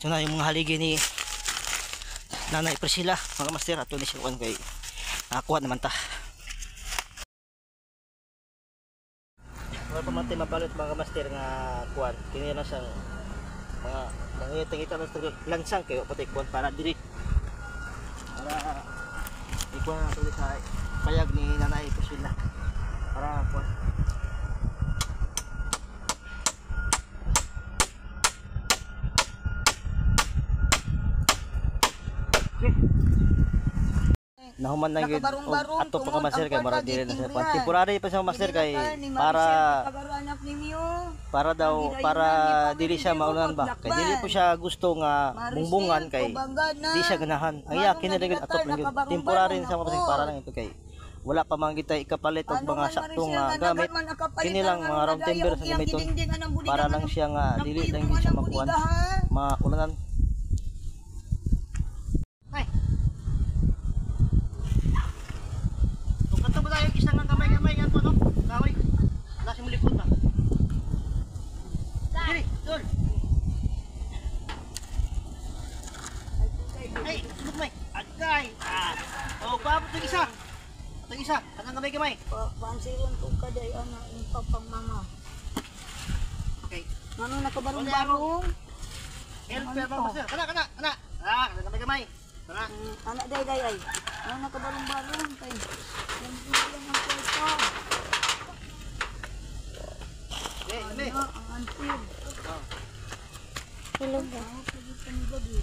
Ito na yung mga haligi ni Nanay Priscilla, mga master. Ato ni siya kuan kay nakuha naman ta. Wala pa man tayo mabalot mga master nga kuan. Kini na siyang mga mangitang-ita na sa langsang kayo pati kuan para diri. Para ikuan na tuloy sa payag ni Nanay Priscilla. Para kuan. Nahuman na gyud ato pa ka master kay mara dire na sa temporary pa sa master kay para daw para dili siya maulan ba kay dili po siya gusto nga bungbungan kay di siya ganahan ay kini gyud ato lang gyud temporary sa mga para lang ito kay wala pa man kita ikapalit og mga saktong nga gamit kini lang mga round timber sa gamiton para lang siya nga dili lang gyud siya makuan maulanan. Hey, subok may. Agay. Oh, paabot ng isa. Atong isa, kanang gamay-gamay. Pansiron ko kaday ana yung papang mama. Okay. Nano nakabarong-barong? Helper ba master? Kana. Kanang gamay-gamay. Kana. Anak day ay. Nano nakabarong-barong kay. Lang ang kwento. Deme. Ang antig. Oh. Hello ba? Pwede sa gabi.